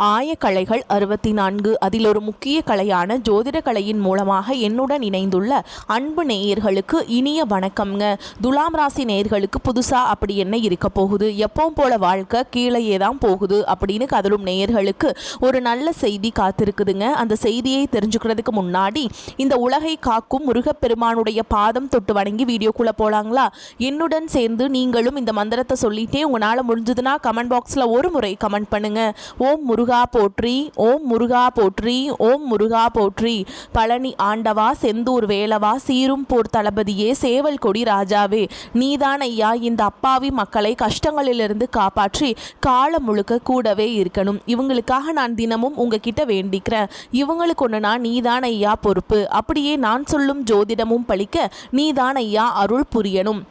ஆயக்கலைகள் 64 அதில் ஒரு முக்கிய கலையான ஜோதிட கலையின் மூலமாக என்னுடன் இணைந்துள்ள அன்பு நேயர்களுக்கு இனிய வணக்கம்ங்க. துலாம் ராசி நேயர்களுக்கு புதுசாக அப்படி என்ன இருக்க போகுது, எப்பவும் போல வாழ்க்கை கீழேயே தான் போகுது அப்படின்னு கதலும் நேயர்களுக்கு ஒரு நல்ல செய்தி காத்திருக்குதுங்க. அந்த செய்தியை தெரிஞ்சுக்கிறதுக்கு முன்னாடி இந்த உலகை காக்கும் முருகப்பெருமானுடைய பாதம் தொட்டு வணங்கி வீடியோக்குள்ளே போகலாங்களா? என்னுடன் சேர்ந்து நீங்களும் இந்த மந்திரத்தை சொல்லிட்டே உங்களால் முடிஞ்சதுன்னா கமெண்ட் பாக்ஸில் ஒரு முறை கமெண்ட் பண்ணுங்க. ஓம் முருகா போற்றி, ஓம் முருகா போற்றி, ஓம் முருகா போற்றி. பழனி ஆண்டவா, செந்தூர் வேலவா, சீரும் போர் தளபதியே, சேவல் கொடி ராஜாவே, நீதான் ஐயா இந்த அப்பாவி மக்களை கஷ்டங்களிலிருந்து காப்பாற்றி காலம் முழுக்க கூடவே இருக்கணும். இவங்களுக்காக நான் தினமும் உங்ககிட்ட வேண்டிக்கிறேன். இவங்களுக்கு ஒன்றுனா நீதான் ஐயா பொறுப்பு. அப்படியே நான் சொல்லும் ஜோதிடமும் பழிக்க நீதான் ஐயா அருள் புரியணும்.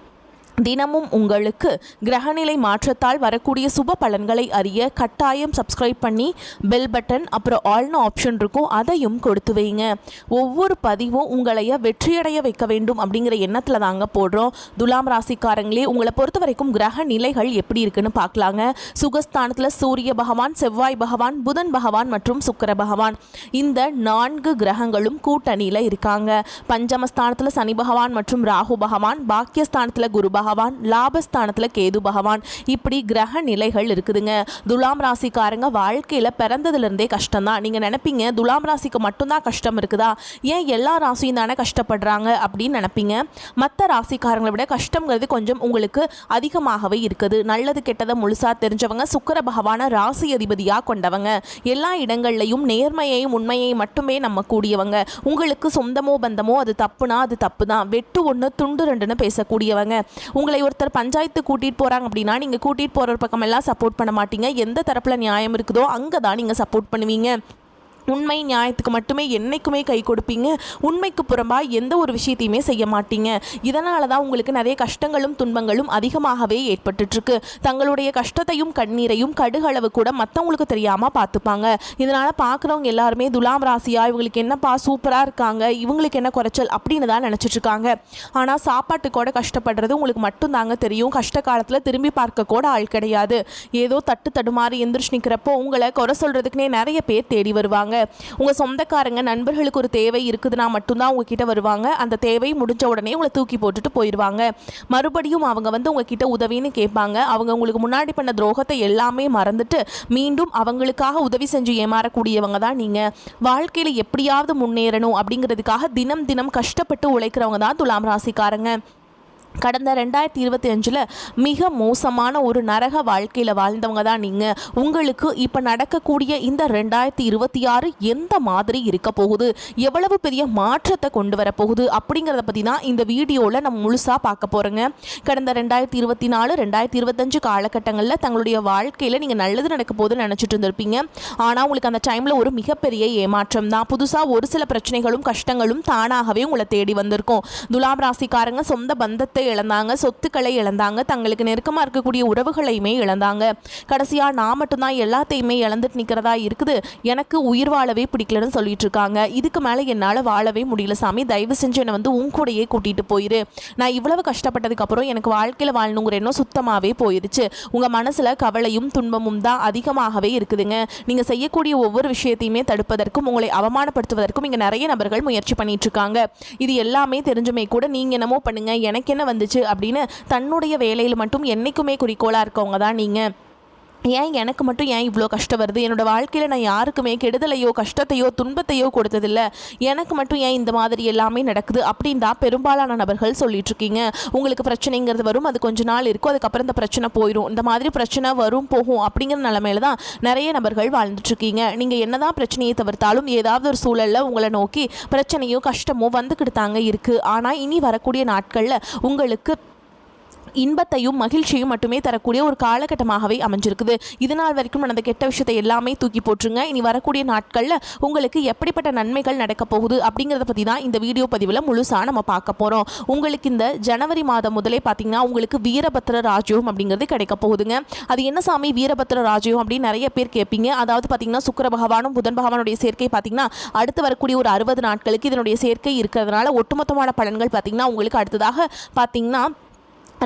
தினமும் உங்களுக்கு கிரகநிலை மாற்றத்தால் வரக்கூடிய சுப பலன்களை அறிய கட்டாயம் சப்ஸ்கிரைப் பண்ணி பெல் பட்டன் அப்புறம் ஆல்னு ஆப்ஷன் இருக்கும், அதையும் கொடுத்து வைங்க. ஒவ்வொரு பதிவும் உங்களைய வெற்றியடைய வைக்க வேண்டும் அப்படிங்கிற எண்ணத்தில் தாங்க போடுறோம். துலாம் ராசிக்காரங்களே, உங்களை பொறுத்த வரைக்கும் கிரக நிலைகள் எப்படி இருக்குன்னு பார்க்கலாங்க. சுகஸ்தானத்தில் சூரிய பகவான், செவ்வாய் பகவான், புதன் பகவான் மற்றும் சுக்கிர பகவான், இந்த 4 கிரகங்களும் கூட்டணியில் இருக்காங்க. பஞ்சமஸ்தானத்தில் சனி பகவான் மற்றும் ராகு பகவான், பாக்கியஸ்தானத்தில் குரு பகவான், லாபஸ்தானத்தில் கேது பகவான், இப்படி கிரக நிலைகள் இருக்குதுங்க. துலாம் ராசிக்காரங்க வாழ்க்கையில் பிறந்ததுலேருந்தே கஷ்டம் தான். நீங்கள் நினைப்பீங்க துலாம் ராசிக்கு மட்டும்தான் கஷ்டம் இருக்குதா, ஏன் எல்லா ராசியும் தானே கஷ்டப்படுறாங்க அப்படின்னு நினைப்பீங்க. மற்ற ராசிக்காரங்களை விட கஷ்டங்கிறது கொஞ்சம் உங்களுக்கு அதிகமாகவே இருக்குது. நல்லது கெட்டதை முழுசாக தெரிஞ்சவங்க, சுக்கிர பகவான ராசி அதிபதியாக கொண்டவங்க, எல்லா இடங்கள்லையும் நேர்மையையும் உண்மையையும் மட்டுமே நம்ம கூடியவங்க. உங்களுக்கு சொந்தமோ பந்தமோ அது தப்புனா அது தப்பு தான், வெட்டு ஒன்று துண்டு ரெண்டுன்னு பேசக்கூடியவங்க. உங்களை ஒருத்தர் பஞ்சாயத்து கூட்டிகிட்டு போகிறாங்க அப்படின்னா நீங்கள் கூட்டிகிட்டு போகிற பக்கமெல்லாம் சப்போர்ட் பண்ண மாட்டீங்க. எந்த தரப்பில் நியாயம் இருக்குதோ அங்கே தான் நீங்கள் சப்போர்ட் பண்ணுவீங்க. உண்மை நியாயத்துக்கு மட்டுமே என்றைக்குமே கை கொடுப்பீங்க. உண்மைக்கு புறம்பாக எந்த ஒரு விஷயத்தையுமே செய்ய மாட்டீங்க. இதனால தான் உங்களுக்கு நிறைய கஷ்டங்களும் துன்பங்களும் அதிகமாகவே ஏற்பட்டுருக்கு. தங்களுடைய கஷ்டத்தையும் கண்ணீரையும் கடுகளவு கூட மற்றவங்களுக்கு தெரியாமல் பார்த்துப்பாங்க. இதனால் பார்க்குறவங்க எல்லாருமே துலாம் ராசியா, இவங்களுக்கு என்னப்பா சூப்பராக இருக்காங்க, இவங்களுக்கு என்ன குறைச்சல் அப்படின்னு தான் நினச்சிட்ருக்காங்க. ஆனால் சாப்பாட்டுக்கூட கஷ்டப்படுறது உங்களுக்கு மட்டும்தாங்க தெரியும். கஷ்ட காலத்தில் திரும்பி பார்க்க கூட ஆள் கிடையாது. ஏதோ தட்டு தடுமாறி எந்திரிச்சு நிற்கிறப்போ உங்களை குறை சொல்கிறதுக்குனே நிறைய பேர் தேடி வருவாங்க. உங்க சொந்தக்காரங்க நண்பர்களுக்கு ஒரு தேவை இருக்குதுன்னா மட்டும்தான் உங்ககிட்ட வருவாங்க. அந்த தேவை முடிஞ்ச உடனே உங்களை தூக்கி போட்டுட்டு போயிடுவாங்க. மறுபடியும் அவங்க உங்ககிட்ட உதவின்னு கேட்பாங்க. அவங்க உங்களுக்கு முன்னாடி பண்ண துரோகத்தை எல்லாமே மறந்துட்டு மீண்டும் அவங்களுக்காக உதவி செஞ்சு ஏமாறக்கூடியவங்க தான் நீங்க. வாழ்க்கையில எப்படியாவது முன்னேறணும் அப்படிங்கிறதுக்காக தினம் தினம் கஷ்டப்பட்டு உழைக்கிறவங்க தான் துலாம் ராசிக்காரங்க. கடந்த 2025 மிக மோசமான ஒரு நரக வாழ்க்கையில் வாழ்ந்தவங்க தான் நீங்கள். உங்களுக்கு இப்போ நடக்கக்கூடிய இந்த 2026 எந்த மாதிரி இருக்க போகுது, எவ்வளவு பெரிய மாற்றத்தை கொண்டு வரப்போகுது அப்படிங்கிறத பற்றி தான் இந்த வீடியோவில் நம்ம முழுசாக பார்க்க போகிறோங்க. கடந்த 2024 2025 காலகட்டங்களில் தங்களுடைய வாழ்க்கையில் நீங்கள் நல்லது நடக்க போகுதுன்னு நினச்சிட்டு இருந்திருப்பீங்க. ஆனால் உங்களுக்கு அந்த டைமில் ஒரு மிகப்பெரிய ஏமாற்றம் தான். புதுசாக ஒரு சில பிரச்சனைகளும் கஷ்டங்களும் தானாகவே உங்களை தேடி வந்திருக்கும். துலாம் ராசிக்காரங்க சொந்த பந்தத்தை இழந்தாங்க, சொத்துக்களை இழந்தாங்க, தங்களுக்கு நெருக்கமாக இருக்கக்கூடிய உறவுகளையுமே இழந்தாங்க. கடைசியாக நான் மட்டும்தான் எல்லாத்தையுமே இழந்துட்டு நிற்கிறதா இருக்குது, எனக்கு உயிர் வாழவே பிடிக்கலன்னு சொல்லிட்டு இருக்காங்க. இதுக்கு மேலே என்னால் வாழவே முடியல சாமி, தயவு செஞ்சு என்னை உன் கூடையே கூட்டிகிட்டு போயிரு. நான் இவ்வளவு கஷ்டப்பட்டதுக்கப்புறம் எனக்கு வாழ்க்கையில் வாழணுங்கிற எண்ணம் சுத்தமாகவே போயிடுச்சு. உங்கள் மனசில் கவலையும் துன்பமும் தான் அதிகமாகவே இருக்குதுங்க. நீங்கள் செய்யக்கூடிய ஒவ்வொரு விஷயத்தையுமே தடுப்பதற்கும் உங்களை அவமானப்படுத்துவதற்கும் இங்கே நிறைய நபர்கள் முயற்சி பண்ணிட்டு இருக்காங்க. இது எல்லாமே தெரிஞ்சுமே கூட நீங்கள் என்னமோ பண்ணுங்க, எனக்கு என்ன வந்துச்சு அப்படின்னு தன்னுடைய வேலையில் மட்டும் என்னைக்குமே குறிக்கோளாக இருக்கவங்க தான் நீங்கள். ஏன் எனக்கு மட்டும் ஏன் இவ்வளோ கஷ்டம் வருது, என்னோடய வாழ்க்கையில் நான் யாருக்குமே கெடுதலையோ கஷ்டத்தையோ துன்பத்தையோ கொடுத்ததில்ல, எனக்கு மட்டும் ஏன் இந்த மாதிரி எல்லாமே நடக்குது அப்படின்னு தான் பெரும்பாலான நபர்கள் சொல்லிட்டுருக்கீங்க. உங்களுக்கு பிரச்சனைங்கிறது வரும், அது கொஞ்ச நாள் இருக்கும், அதுக்கப்புறம் இந்த பிரச்சனை போயிடும். இந்த மாதிரி பிரச்சனை வரும் போகும் அப்படிங்கிற நிலைமையில தான் நிறைய நபர்கள் வாழ்ந்துட்டுருக்கீங்க. நீங்கள் என்ன தான் பிரச்சனையை தவிர்த்தாலும் ஏதாவது ஒரு சூழலில் உங்களை நோக்கி பிரச்சனையோ கஷ்டமோ வந்துக்கிட்டு தாங்க இருக்குது. ஆனால் இனி வரக்கூடிய நாட்களில் உங்களுக்கு இன்பத்தையும் மகிழ்ச்சியும் மட்டுமே தரக்கூடிய ஒரு காலகட்டமாகவே அமைஞ்சிருக்குது. இதனால் வரைக்கும் நடந்த கெட்ட விஷயத்தை எல்லாமே தூக்கி போட்டுருங்க. இனி வரக்கூடிய நாட்களில் உங்களுக்கு எப்படிப்பட்ட நன்மைகள் நடக்க போகுது அப்படிங்கிறத பற்றி தான் இந்த வீடியோ பதிவில் முழுசாக நம்ம பார்க்க போகிறோம். உங்களுக்கு இந்த ஜனவரி மாதம் முதலே பார்த்தீங்கன்னா உங்களுக்கு வீரபத்திர ராஜ்யம் அப்படிங்கிறது கிடைக்க போகுதுங்க. அது என்ன சாமி வீரபத்திர ராஜ்யம் அப்படின்னு நிறைய பேர் கேட்பீங்க. அதாவது பார்த்தீங்கன்னா சுக்கிர பகவானும் புதன் பகவானுடைய சேர்க்கை பார்த்தீங்கன்னா அடுத்து வரக்கூடிய ஒரு 60 நாட்களுக்கு இதனுடைய சேர்க்கை இருக்கிறதுனால ஒட்டுமொத்தமான பலன்கள் பார்த்தீங்கன்னா உங்களுக்கு அடுத்ததாக பார்த்தீங்கன்னா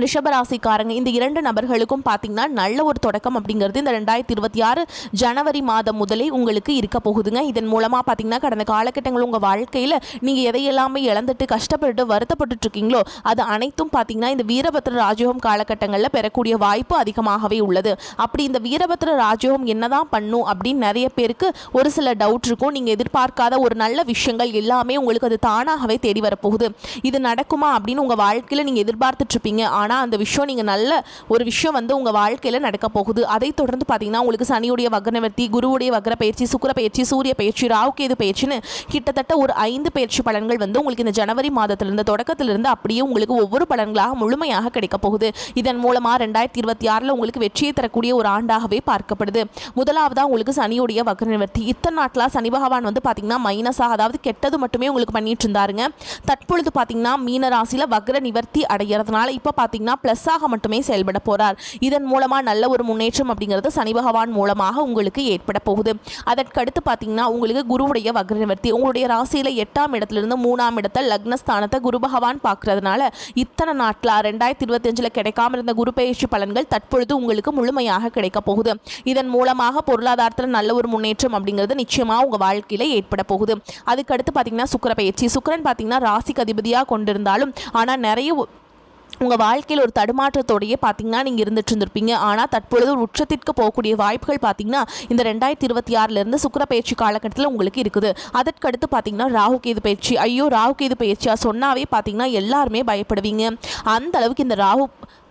ரிஷபராசிக்காரங்க இந்த 2 நபர்களுக்கும் பார்த்தீங்கன்னா நல்ல ஒரு தொடக்கம் அப்படிங்கிறது இந்த 2026 ஜனவரி மாதம் முதலே உங்களுக்கு இருக்க போகுதுங்க. இதன் மூலமாக பார்த்தீங்கன்னா கடந்த காலகட்டங்கள் உங்கள் வாழ்க்கையில் நீங்கள் எதையெல்லாமே இழந்துட்டு கஷ்டப்பட்டு வருத்தப்பட்டு இருக்கீங்களோ அது அனைத்தும் பார்த்தீங்கன்னா இந்த வீரபத்ர ராஜயோகம் காலகட்டங்களில் பெறக்கூடிய வாய்ப்பு அதிகமாகவே உள்ளது. அப்படி இந்த வீரபத்ர ராஜயோகம் என்னதான் பண்ணும் அப்படின்னு நிறைய பேருக்கு ஒரு சில டவுட் இருக்கும். நீங்கள் எதிர்பார்க்காத ஒரு நல்ல விஷயங்கள் எல்லாமே உங்களுக்கு அது தானாகவே தேடி வரப்போகுது. இது நடக்குமா அப்படின்னு உங்கள் வாழ்க்கையில் நீங்கள் எதிர்பார்த்துட்டு இருப்பீங்க. ஆனால் அந்த விஷயம் நீங்கள் நல்ல ஒரு விஷயம் வந்து உங்கள் வாழ்க்கையில் நடக்க போகுது. அதை தொடர்ந்து பார்த்தீங்கன்னா உங்களுக்கு சனியுடைய வக்ரநிவர்த்தி, குருவுடைய வக்ர பயிற்சி, சுக்கிர பயிற்சி, சூரிய பயிற்சி, ராகுகேது பயிற்சின்னு கிட்டத்தட்ட ஒரு 5 பயிற்சி பலன்கள் வந்து உங்களுக்கு இந்த ஜனவரி மாதத்திலிருந்து தொடக்கத்திலிருந்து அப்படியே உங்களுக்கு ஒவ்வொரு பலன்களாக முழுமையாக கிடைக்க போகுது. இதன் மூலமாக 2026 உங்களுக்கு வெற்றியை தரக்கூடிய ஒரு ஆண்டாகவே பார்க்கப்படுது. முதலாவதாக உங்களுக்கு சனியுடைய வக்ரநிவர்த்தி. இத்தனை நாட்களாக சனி பகவான் வந்து பார்த்தீங்கன்னா மைனஸாக, அதாவது கெட்டது மட்டுமே உங்களுக்கு பண்ணிட்டு இருந்தாருங்க. தற்பொழுது பார்த்தீங்கன்னா மீன ராசியில் வக்ர நிவர்த்தி அடைகிறதுனால இப்போ பார்த்தீங்கன்னா பிளஸ்ஸாக மட்டுமே செயல்பட போறார். இதன் மூலமா நல்ல ஒரு முன்னேற்றம் அப்படிங்கிறது சனி பகவான் மூலமாக உங்களுக்கு ஏற்பட போகுது. அதற்கடுத்து பார்த்தீங்கன்னா உங்களுக்கு குருவுடைய வக்ரநிவர்த்தி. உங்களுடைய ராசியில 8ஆம் இடத்திலிருந்து 3ஆம் இடத்தை லக்னஸ்தானத்தை குரு பகவான் பார்க்கறதுனால இத்தனை நாட்களா 2025 கிடைக்காம இருந்த குரு பயிற்சி பலன்கள் தற்பொழுது உங்களுக்கு முழுமையாக கிடைக்க போகுது. இதன் மூலமாக பொருளாதாரத்தில் நல்ல ஒரு முன்னேற்றம் அப்படிங்கிறது நிச்சயமா உங்க வாழ்க்கையில ஏற்பட போகுது. அதுக்கடுத்து பார்த்தீங்கன்னா சுக்கிர பயிற்சி. சுக்கிரன் பார்த்தீங்கன்னா ராசிக்கு அதிபதியாக கொண்டிருந்தாலும் ஆனால் நிறைய உங்கள் வாழ்க்கையில் ஒரு தடுமாற்றத்தோடையே பார்த்தீங்கன்னா நீங்கள் இருந்துட்டு இருந்திருப்பீங்க. ஆனால் தற்பொழுது ஒரு உச்சத்திற்கு போகக்கூடிய வாய்ப்புகள் பார்த்தீங்கன்னா இந்த 2026 சுக்கிர பயிற்சி காலகட்டத்தில் உங்களுக்கு இருக்குது. அதற்கடுத்து பார்த்தீங்கன்னா ராகுகேது பயிற்சி. ஐயோ ராகுகேது பயிற்சியாக சொன்னாவே பார்த்தீங்கன்னா எல்லாருமே பயப்படுவீங்க. அந்த அளவுக்கு இந்த ராகு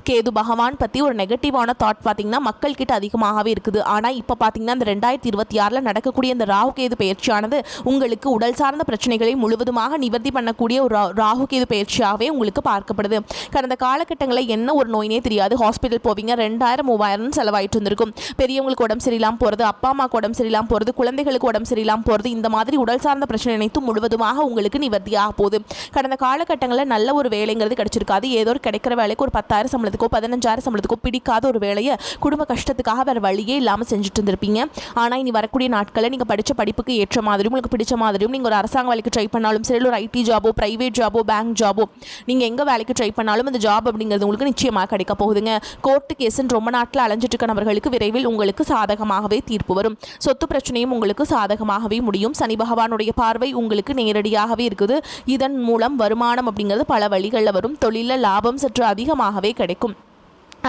கேது பகவான் பற்றி ஒரு நெகட்டிவான தாட் பார்த்தீங்கன்னா மக்கள்கிட்ட அதிகமாகவே இருக்குது. ஆனால் இப்போ பார்த்தீங்கன்னா இந்த 2026 நடக்கக்கூடிய இந்த ராகுகேது பயிற்சியானது உங்களுக்கு உடல் சார்ந்த பிரச்சனைகளை முழுவதுமாக நிவர்த்தி பண்ணக்கூடிய ஒரு ராகுகேது பயிற்சியாகவே உங்களுக்கு பார்க்கப்படுது. கடந்த காலகட்டங்களில் என்ன ஒரு நோயினே தெரியாது, ஹாஸ்பிட்டல் போவீங்க, 2000-3000 செலவாயிட்டு இருந்திருக்கும். பெரியவங்களுக்கு உடம்பு சரியில்லாமல் போகிறது, அப்பா அம்மாவுக்கு உடம்பு சரியில்லாமல் போகிறது, குழந்தைகளுக்கு உடம்பு சரியில்லாமல் போகிறது, இந்த மாதிரி உடல் சார்ந்த பிரச்சனை அனைத்தும் முழுவதுமாக உங்களுக்கு நிவர்த்தியாக போகுது. கடந்த காலகட்டங்களில் நல்ல ஒரு வேலைங்கிறது கிடைச்சிருக்காது. ஏதோ ஒரு கிடைக்கிற வேலைக்கு ஒரு 10,000 சம்பளத்துக்கோ 15,000 சம்பளத்துக்கோ பிடிக்காத ஒரு வேலையை குடும்ப கஷ்டத்துக்காக வேறு வழியே இல்லாமல் செஞ்சுட்டு இருந்திருப்பீங்க. ஆனால் இனி வரக்கூடிய நாட்களில் நீங்கள் படித்த படிப்புக்கு ஏற்ற மாதிரியும் உங்களுக்கு பிடிச்ச மாதிரியும் நீங்கள் ஒரு அரசாங்க வேலைக்கு ட்ரை பண்ணாலும் சரி, ஒரு ஐடி ஜாபோ, பிரைவேட் ஜாபோ, பேங்க் ஜாபோ, நீங்கள் எங்கே வேலைக்கு ட்ரை பண்ணாலும் அந்த ஜாப் அப்படிங்கிறது உங்களுக்கு நிச்சயமாக கிடைக்க போகுதுங்க. கோர்ட்டு கேஸுன்னு ரொம்ப நாட்டில் அலைஞ்சிட்டு இருக்க நபர்களுக்கு விரைவில் உங்களுக்கு சாதகமாகவே தீர்ப்பு வரும். சொத்து பிரச்சனையும் உங்களுக்கு சாதகமாகவே முடியும். சனி பகவானுடைய பார்வை உங்களுக்கு நேரடியாகவே இருக்குது. இதன் மூலம் வருமானம் அப்படிங்கிறது பல வழிகளில் வரும். தொழிலில் லாபம் சற்று அதிகமாகவே கிடைக்கும்.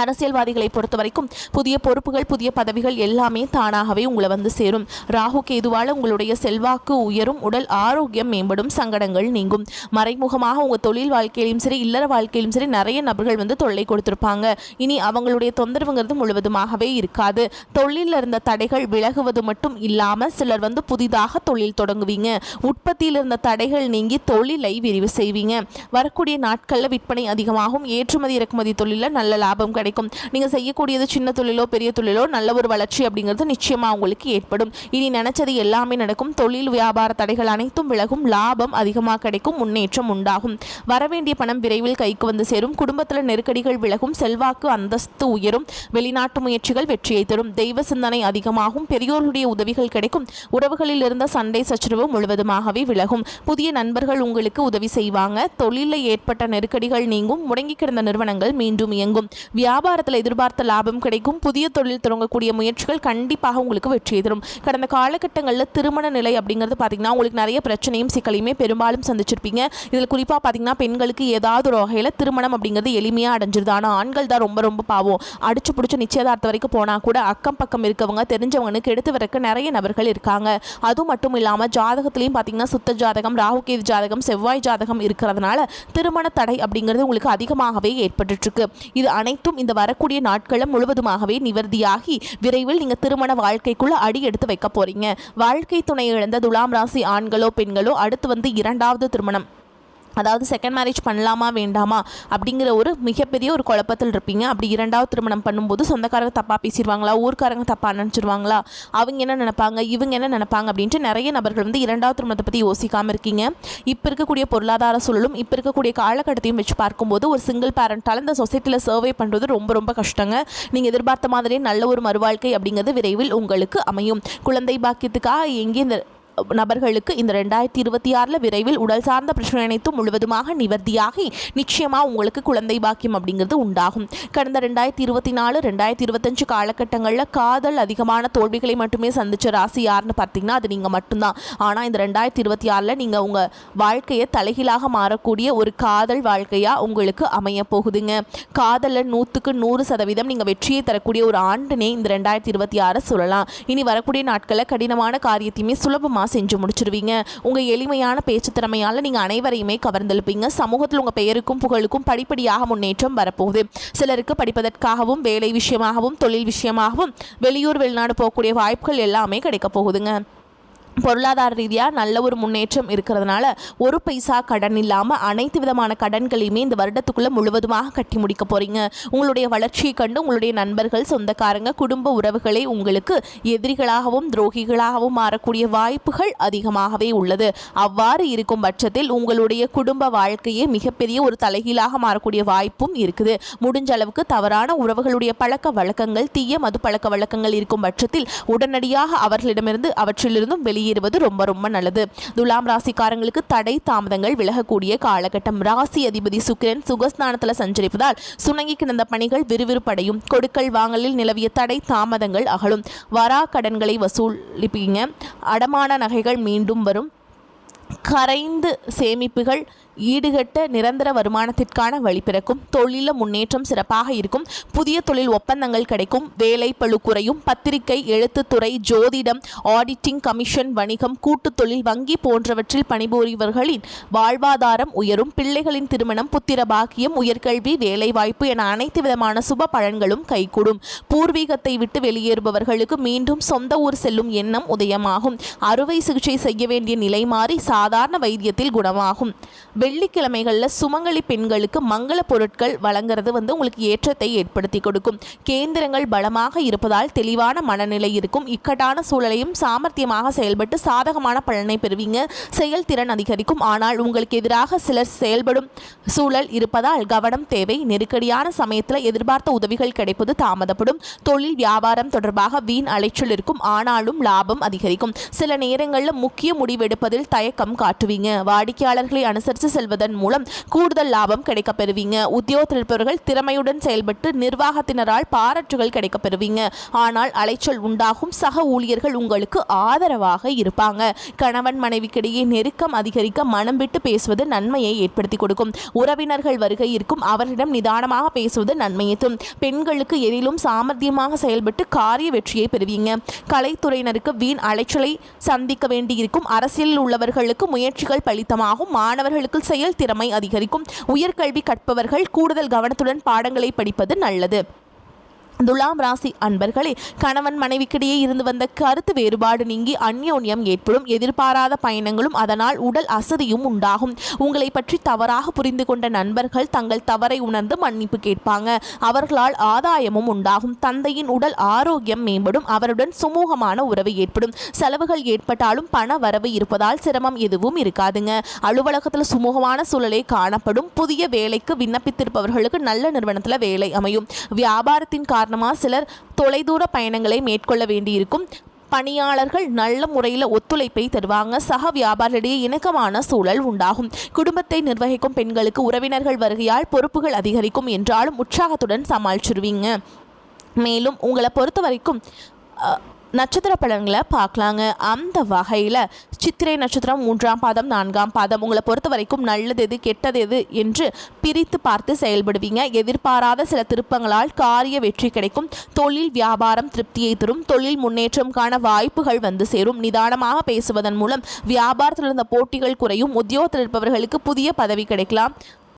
அரசியல்வாதிகளை பொறுத்த வரைக்கும் புதிய பொறுப்புகள், புதிய பதவிகள் எல்லாமே தானாகவே உங்களை வந்து சேரும். ராகு கேதுவால் உங்களுடைய செல்வாக்கு உயரும், உடல் ஆரோக்கியம் மேம்படும், சங்கடங்கள் நீங்கும். மறைமுகமாக உங்கள் தொழில் வாழ்க்கையிலும் சரி, இல்லற வாழ்க்கையிலும் சரி நிறைய நபர்கள் வந்து தொல்லை கொடுத்துருப்பாங்க. இனி அவங்களுடைய தொந்தரவுங்கிறது முழுவதுமாகவே இருக்காது. தொழிலில் இருந்த தடைகள் விலகுவது மட்டும் இல்லாமல் சிலர் வந்து புதிதாக தொழில் தொடங்குவீங்க. உற்பத்தியில் இருந்த தடைகள் நீங்கி தொழிலை விரிவு செய்வீங்க. வரக்கூடிய நாட்களில் விற்பனை அதிகமாகும். ஏற்றுமதி இறக்குமதி தொழிலில் நல்ல லாபம் கிடைக்கும். நீங்கள் செய்யக்கூடியது சின்ன தொழிலோ பெரிய தொழிலோ நல்ல ஒரு வளர்ச்சி அப்படிங்கிறது நிச்சயமாக உங்களுக்கு ஏற்படும். இனி நினைச்சது எல்லாமே நடக்கும். தொழில் வியாபார தடைகள் அனைத்தும் விலகும். லாபம் அதிகமாக கிடைக்கும். முன்னேற்றம் உண்டாகும். வரவேண்டிய பணம் விரைவில் கைக்கு வந்து சேரும். குடும்பத்தில் நெருக்கடிகள் விலகும். செல்வாக்கு அந்தஸ்து உயரும். வெளிநாட்டு முயற்சிகள் வெற்றியை தரும். தெய்வ சிந்தனை அதிகமாகும். பெரியோருடைய உதவிகள் கிடைக்கும். உறவுகளில் இருந்த சண்டை சச்சரவு முழுவதுமாகவே விலகும். புதிய நண்பர்கள் உங்களுக்கு உதவி செய்வாங்க. தொழிலில் ஏற்பட்ட நெருக்கடிகள் நீங்கும். முடங்கி கிடந்த நிறுவனங்கள் மீண்டும் இயங்கும். வியாபாரத்தில் எதிர்பார்த்த லாபம் கிடைக்கும். புதிய தொழில் தொடங்கக்கூடிய முயற்சிகள் கண்டிப்பாக உங்களுக்கு வெற்றியை தரும். கடந்த காலகட்டங்களில் திருமண நிலை அப்படிங்கிறது பார்த்தீங்கன்னா உங்களுக்கு நிறைய பிரச்சனையும் சிக்கலையுமே பெரும்பாலும் சந்திச்சிருப்பீங்க. இதில் குறிப்பாக பார்த்தீங்கன்னா பெண்களுக்கு ஏதாவது ஒரு வகையில் திருமணம் அப்படிங்கிறது எளிமையாக அடைஞ்சிருது. ஆனால் ஆண்கள் தான் ரொம்ப ரொம்ப பாவம். அடிச்சு பிடிச்ச நிச்சயதார்த்தம் வரைக்கும் போனால் கூட அக்கம் பக்கம் இருக்கவங்க தெரிஞ்சவங்களுக்கு எடுத்து வரக்க நிறைய நபர்கள் இருக்காங்க. அது மட்டும் இல்லாமல் ஜாதகத்திலையும் பார்த்தீங்கன்னா சுத்த ஜாதகம், ராகுகேது ஜாதகம், செவ்வாய் ஜாதகம் இருக்கிறதுனால திருமண தடை அப்படிங்கிறது உங்களுக்கு அதிகமாகவே ஏற்பட்டுருக்கு. இது அனைத்தும் இந்த வரக்கூடிய நாட்களும் முழுவதுமாகவே நிவர்த்தியாகி விரைவில் நீங்கள் திருமண வாழ்க்கைக்குள்ள அடி எடுத்து வைக்க போறீங்க. வாழ்க்கை துணை இழந்த துலாம் ராசி ஆண்களோ பெண்களோ அடுத்து வந்து 2வது திருமணம், அதாவது செகண்ட் மேரேஜ் பண்ணலாமா வேண்டாமா அப்படிங்கிற ஒரு மிகப்பெரிய ஒரு குழப்பத்தில் இருப்பீங்க. அப்படி 2வது திருமணம் பண்ணும்போது சொந்தக்காரங்க தப்பாக பேசிடுவாங்களா, ஊர்க்காரங்க தப்பாக நினச்சிடுவாங்களா, அவங்க என்ன நினைப்பாங்க, இவங்க என்ன நினைப்பாங்க அப்படின்ட்டு நிறைய நபர்கள் வந்து 2வது திருமணத்தை பற்றி யோசிக்காமல் இருக்கீங்க. இப்போ இருக்கக்கூடிய பொருளாதார சூழலும் இப்போ இருக்கக்கூடிய காலகட்டத்தையும் வச்சு பார்க்கும்போது ஒரு சிங்கிள் பேரண்டால் இந்த சொசைட்டியில் சர்வே பண்ணுறது ரொம்ப ரொம்ப கஷ்டங்க. நீங்கள் எதிர்பார்த்த மாதிரியே நல்ல ஒரு மறுவாழ்க்கை அப்படிங்கிறது விரைவில் உங்களுக்கு அமையும். குழந்தை பாக்கியத்துக்காக எங்கே இந்த நபர்களுக்கு இந்த 2026 விரைவில் உடல் சார்ந்த பிரச்சனை அனைத்தும் முழுவதுமாக நிவர்த்தியாகி நிச்சயமாக உங்களுக்கு குழந்தை பாக்கியம் அப்படிங்கிறது உண்டாகும். கடந்த 2024 2025 காலகட்டங்களில் காதல் அதிகமான தோல்விகளை மட்டுமே சந்திச்ச ராசி யாருன்னு பார்த்தீங்கன்னா அது நீங்கள் மட்டும்தான். ஆனால் இந்த 2026 நீங்கள் உங்கள் வாழ்க்கையை தலைகீழாக மாறக்கூடிய ஒரு காதல் வாழ்க்கையாக உங்களுக்கு அமைய போகுதுங்க. காதலில் 100க்கு 100% நீங்கள் வெற்றியை தரக்கூடிய ஒரு ஆண்டுனே இந்த 2026 சொல்லலாம். இனி வரக்கூடிய நாட்களில் கடினமான காரியத்தையுமே சுலபமாக செஞ்சு முடிச்சிருவீங்க. உங்கள் எளிமையான பேச்சு திறமையால் நீங்கள் அனைவரையுமே கவர்ந்தெழுப்பீங்க. சமூகத்தில் உங்கள் பெயருக்கும் புகழுக்கும் படிப்படியாக முன்னேற்றம் வரப்போகுது. சிலருக்கு படிப்பதற்காகவும் வேலை விஷயமாகவும் தொழில் விஷயமாகவும் வெளியூர் வெளிநாடு போகக்கூடிய வாய்ப்புகள் எல்லாமே கிடைக்க போகுதுங்க. பொருளாதார ரீதியாக நல்ல ஒரு முன்னேற்றம் இருக்கிறதுனால ஒரு பைசா கடன் இல்லாமல் அனைத்து விதமான கடன்களையுமே இந்த வருடத்துக்குள்ளே முழுவதுமாக கட்டி முடிக்க போகிறீங்க. உங்களுடைய வளர்ச்சியை கண்டு உங்களுடைய நண்பர்கள், சொந்தக்காரங்க, குடும்ப உறவுகளை உங்களுக்கு எதிரிகளாகவும் துரோகிகளாகவும் மாறக்கூடிய வாய்ப்புகள் அதிகமாகவே உள்ளது. அவ்வாறு இருக்கும் பட்சத்தில் உங்களுடைய குடும்ப வாழ்க்கையே மிகப்பெரிய ஒரு தலைகீழாக மாறக்கூடிய வாய்ப்பும் இருக்குது. முடிஞ்ச அளவுக்கு தவறான உறவுகளுடைய பழக்க வழக்கங்கள், தீய மது பழக்க வழக்கங்கள் இருக்கும் பட்சத்தில் உடனடியாக அவற்றிலிருந்தும் வெளியேறுவது ரொம்ப ரொம்ப நல்லது. துலாம் ராசிக்காரங்களுக்கு தடை தாமதங்கள் விலகக்கூடிய காலகட்டம். ராசி அதிபதி சுக்கிரன் சுகஸ்தானத்தில் சஞ்சரிப்பதால் சுணங்கி கிடந்த பணிகள் விறுவிறுப்படையும். கொடுக்கல் வாங்கலில் நிலவிய தடை தாமதங்கள் அகலும். வரா கடன்களை வசூலிப்பீங்க. அடமான நகைகள் மீண்டும் வரும். கரைந்து சேமிப்புகள் ஈடுகட்ட நிரந்தர வருமானத்திற்கான வழி பிறக்கும். தொழிலில் முன்னேற்றம் சிறப்பாக இருக்கும். புதிய தொழில் ஒப்பந்தங்கள் கிடைக்கும். வேலை பளு குறையும். பத்திரிகை, எழுத்துத்துறை, ஜோதிடம், ஆடிட்டிங், கமிஷன், வணிகம், கூட்டு தொழில், வங்கி போன்றவற்றில் பணிபுரிவர்களின் வாழ்வாதாரம் உயரும். பிள்ளைகளின் திருமணம், புத்திர பாக்கியம், உயர்கல்வி, வேலைவாய்ப்பு என அனைத்து விதமான சுப பலன்களும் கைகூடும். பூர்வீகத்தை விட்டு வெளியேறுபவர்களுக்கு மீண்டும் சொந்த ஊர் செல்லும் எண்ணம் உதயமாகும். அறுவை சிகிச்சை செய்ய வேண்டிய நிலை மாறி சாதாரண வைத்தியத்தில் குணமாகும். வெள்ளிக்கிழமைகளில் சுமங்கலி பெண்களுக்கு மங்கள பொருட்கள் வழங்குறது உங்களுக்கு ஏற்றத்தை ஏற்படுத்தி கொடுக்கும். கேந்திரங்கள் பலமாக இருப்பதால் தெளிவான மனநிலை இருக்கும். இக்கட்டான சூழலையும் சாமர்த்தியமாக செயல்பட்டு சாதகமான பலனை பெறுவீங்க. செயல்திறன் அதிகரிக்கும். ஆனால் உங்களுக்கு எதிராக சிலர் செயல்படும் சூழல் இருப்பதால் கவனம் தேவை. நெருக்கடியான சமயத்தில் எதிர்பார்த்த உதவிகள் கிடைப்பது தாமதப்படும். தொழில் வியாபாரம் தொடர்பாக வீண் அலைச்சல் இருக்கும். ஆனாலும் லாபம் அதிகரிக்கும். சில நேரங்களில் முக்கிய முடிவெடுப்பதில் தயக்கம் காட்டுவீங்க. வாடிக்கையாளர்களை அனுசரித்து செல்வதன் மூலம் கூடுதல் லாபம் கிடைக்க பெறுவீங்க. உத்தியோகத்தில் இருப்பவர்கள் திறமையுடன் செயல்பட்டு நிர்வாகத்தினரால் பாராட்டுகள் கிடைக்க பெறுவீங்க. ஆனால் அலைச்சல் உண்டாகும். சக ஊழியர்கள் உங்களுக்கு ஆதரவாக இருப்பாங்க. கணவன் மனைவிக்கிடையே நெருக்கம் அதிகரிக்க மனம் விட்டு பேசுவது நன்மையை ஏற்படுத்தி கொடுக்கும். உறவினர்கள் வருகை இருக்கும். அவர்களிடம் நிதானமாக பேசுவது நன்மையை தரும். பெண்களுக்கு எதிலும் சாமர்த்தியமாக செயல்பட்டு காரிய வெற்றியை பெறுவீங்க. கலைத்துறையினருக்கு வீண் அலைச்சலை சந்திக்க வேண்டியிருக்கும். அரசியலில் உள்ளவர்களுக்கு முயற்சிகள் பலித்தமாகும். மாணவர்களுக்கு செயல் திறமை அதிகரிக்கும். உயர்கல்வி கற்பவர்கள் கூடுதல் கவனத்துடன் பாடங்களை படிப்பது நல்லது. துலாம் ராசி அன்பர்களே, கணவன் மனைவிக்கிடையே இருந்து வந்த கருத்து வேறுபாடு நீங்கி அந்யோன்யம் ஏற்படும். எதிர்பாராத பயணங்களும் அதனால் உடல் அசதியும் உண்டாகும். உங்களை பற்றி தவறாக புரிந்து கொண்ட நண்பர்கள் தங்கள் தவறை உணர்ந்து மன்னிப்பு கேட்பாங்க. அவர்களால் ஆதாயமும் உண்டாகும். தந்தையின் உடல் ஆரோக்கியம் மேம்படும். அவருடன் சுமூகமான உறவு ஏற்படும். செலவுகள் ஏற்பட்டாலும் பண வரவு இருப்பதால் சிரமம் எதுவும் இருக்காதுங்க. அலுவலகத்தில் சுமூகமான சூழலே காணப்படும். புதிய வேலைக்கு விண்ணப்பித்திருப்பவர்களுக்கு நல்ல நிறுவனத்தில் வேலை அமையும். வியாபாரத்தின் காரணமாக சிலர் தொலைதூர பயணங்களை மேற்கொள்ள வேண்டியிருக்கும். பணியாளர்கள் நல்ல முறையில் ஒத்துழைப்பை தருவாங்க. சக வியாபாரிடையே இணக்கமான சூழல் உண்டாகும். குடும்பத்தை நிர்வகிக்கும் பெண்களுக்கு உறவினர்கள் வருகையால் பொறுப்புகள் அதிகரிக்கும். என்றாலும் உற்சாகத்துடன் சமாளிச்சிருவீங்க. மேலும் உங்களை பொறுத்த வரைக்கும் நட்சத்திர பலன்களை பார்க்கலாங்க. அந்த வகையில் சித்திரை நட்சத்திரம் 3ஆம் பாதம் 4ஆம் பாதம் உங்களை பொறுத்த வரைக்கும் நல்லது எது கெட்டது எது என்று பிரித்து பார்த்து செயல்படுவீங்க. எதிர்பாராத சில திருப்பங்களால் காரிய வெற்றி கிடைக்கும். தொழில் வியாபாரம் திருப்தியை தரும். தொழில் முன்னேற்றம் காண வாய்ப்புகள் வந்து சேரும். நிதானமாக பேசுவதன் மூலம் வியாபாரத்தில் இருந்த போட்டிகள் குறையும். உத்தியோகத்தில் இருப்பவர்களுக்கு புதிய பதவி கிடைக்கலாம்.